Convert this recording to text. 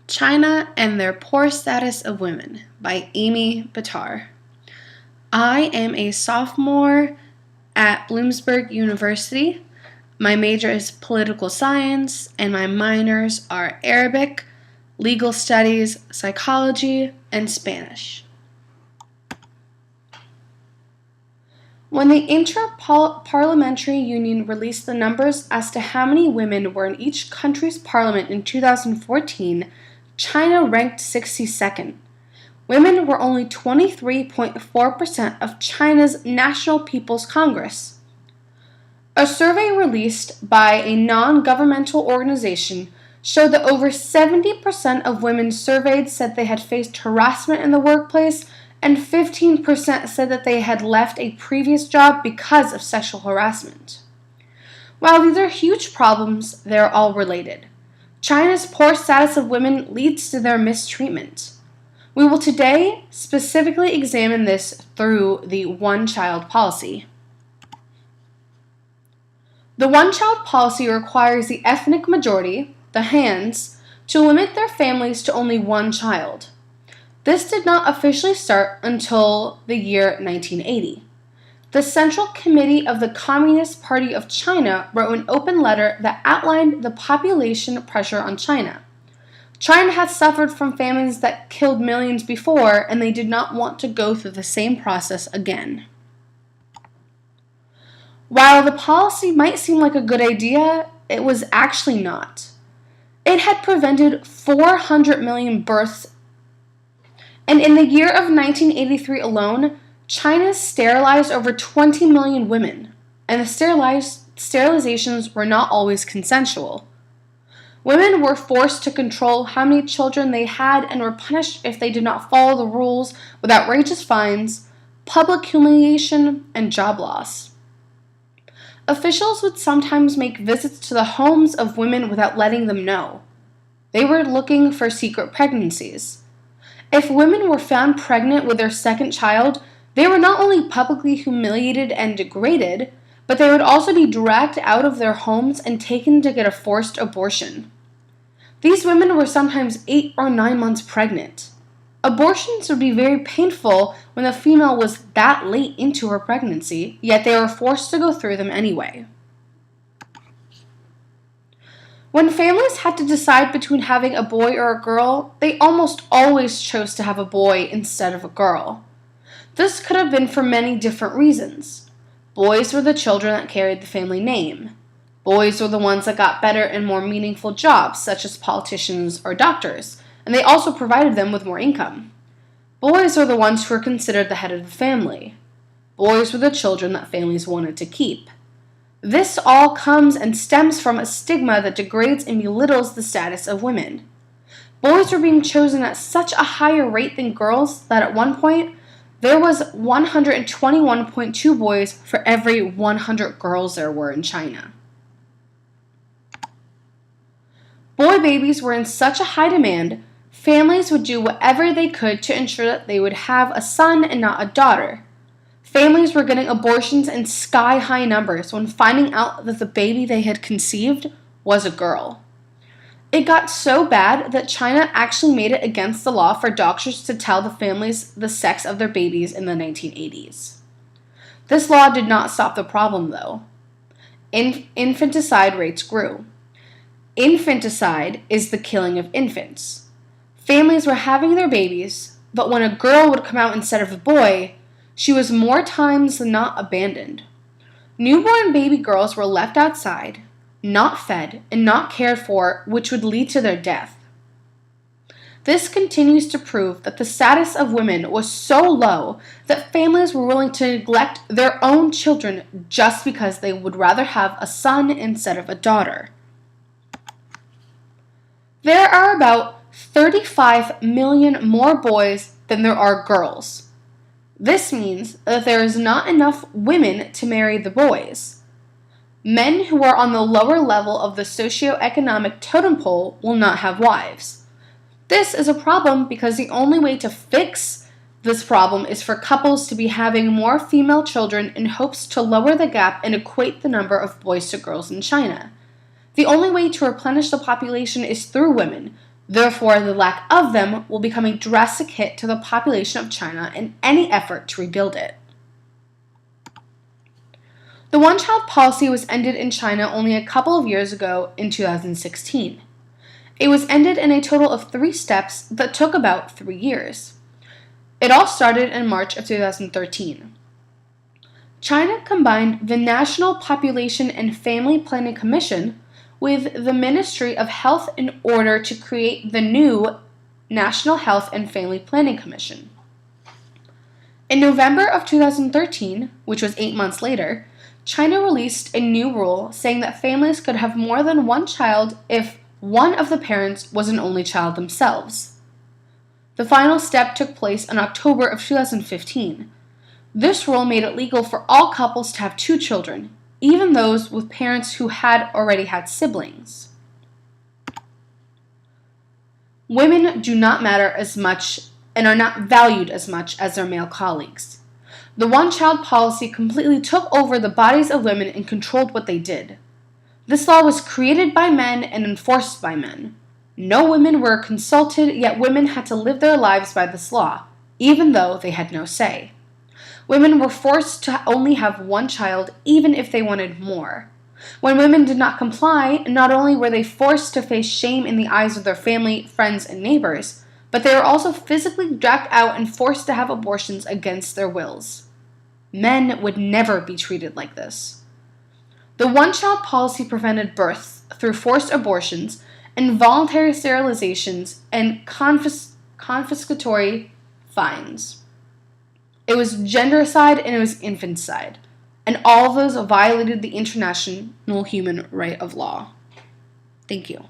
China and Their Poor Status of Women by Amy Bitar. I am a sophomore at Bloomsburg University. My major is political science, and my minors are Arabic, legal studies, psychology, and Spanish. When the Inter-Parliamentary Union released the numbers as to how many women were in each country's parliament in 2014, China ranked 62nd. Women were only 23.4% of China's National People's Congress. A survey released by a non-governmental organization showed that over 70% of women surveyed said they had faced harassment in the workplace, and 15% said that they had left a previous job because of sexual harassment. While these are huge problems, they are all related. China's poor status of women leads to their mistreatment. We will today specifically examine this through the one-child policy. The one-child policy requires the ethnic majority, the Hans, to limit their families to only one child. This did not officially start until the year 1980. The Central Committee of the Communist Party of China wrote an open letter that outlined the population pressure on China. China had suffered from famines that killed millions before, and they did not want to go through the same process again. While the policy might seem like a good idea, it was actually not. It had prevented 400 million births, and in the year of 1983 alone, China sterilized over 20 million women, and the sterilizations were not always consensual. Women were forced to control how many children they had and were punished if they did not follow the rules with outrageous fines, public humiliation, and job loss. Officials would sometimes make visits to the homes of women without letting them know. They were looking for secret pregnancies. If women were found pregnant with their second child, they were not only publicly humiliated and degraded, but they would also be dragged out of their homes and taken to get a forced abortion. These women were sometimes 8 or 9 months pregnant. Abortions would be very painful when the female was that late into her pregnancy, yet they were forced to go through them anyway. When families had to decide between having a boy or a girl, they almost always chose to have a boy instead of a girl. This could have been for many different reasons. Boys were the children that carried the family name. Boys were the ones that got better and more meaningful jobs, such as politicians or doctors, and they also provided them with more income. Boys were the ones who were considered the head of the family. Boys were the children that families wanted to keep. This all comes and stems from a stigma that degrades and belittles the status of women. Boys were being chosen at such a higher rate than girls that at one point, there was 121.2 boys for every 100 girls there were in China. Boy babies were in such a high demand, families would do whatever they could to ensure that they would have a son and not a daughter. Families were getting abortions in sky-high numbers when finding out that the baby they had conceived was a girl. It got so bad that China actually made it against the law for doctors to tell the families the sex of their babies in the 1980s. This law did not stop the problem, though. Infanticide rates grew. Infanticide is the killing of infants. Families were having their babies, but when a girl would come out instead of a boy, she was more times than not abandoned. Newborn baby girls were left outside, not fed, and not cared for, which would lead to their death. This continues to prove that the status of women was so low that families were willing to neglect their own children just because they would rather have a son instead of a daughter. There are about 35 million more boys than there are girls. This means that there is not enough women to marry the boys. Men who are on the lower level of the socioeconomic totem pole will not have wives. This is a problem because the only way to fix this problem is for couples to be having more female children in hopes to lower the gap and equate the number of boys to girls in China. The only way to replenish the population is through women. Therefore, the lack of them will become a drastic hit to the population of China in any effort to rebuild it. The one-child policy was ended in China only a couple of years ago in 2016. It was ended in a total of 3 steps that took about 3 years. It all started in March of 2013. China combined the National Population and Family Planning Commission with the Ministry of Health in order to create the new National Health and Family Planning Commission. In November of 2013, which was 8 months later, China released a new rule saying that families could have more than one child if one of the parents was an only child themselves. The final step took place in October of 2015. This rule made it legal for all couples to have 2 children, even those with parents who had already had siblings. Women do not matter as much and are not valued as much as their male colleagues. The one-child policy completely took over the bodies of women and controlled what they did. This law was created by men and enforced by men. No women were consulted, yet women had to live their lives by this law, even though they had no say. Women were forced to only have 1 child, even if they wanted more. When women did not comply, not only were they forced to face shame in the eyes of their family, friends, and neighbors, but they were also physically dragged out and forced to have abortions against their wills. Men would never be treated like this. The one-child policy prevented births through forced abortions, involuntary sterilizations, and confiscatory fines. It was gendercide and it was infanticide, and all of those violated the international human right of law. Thank you.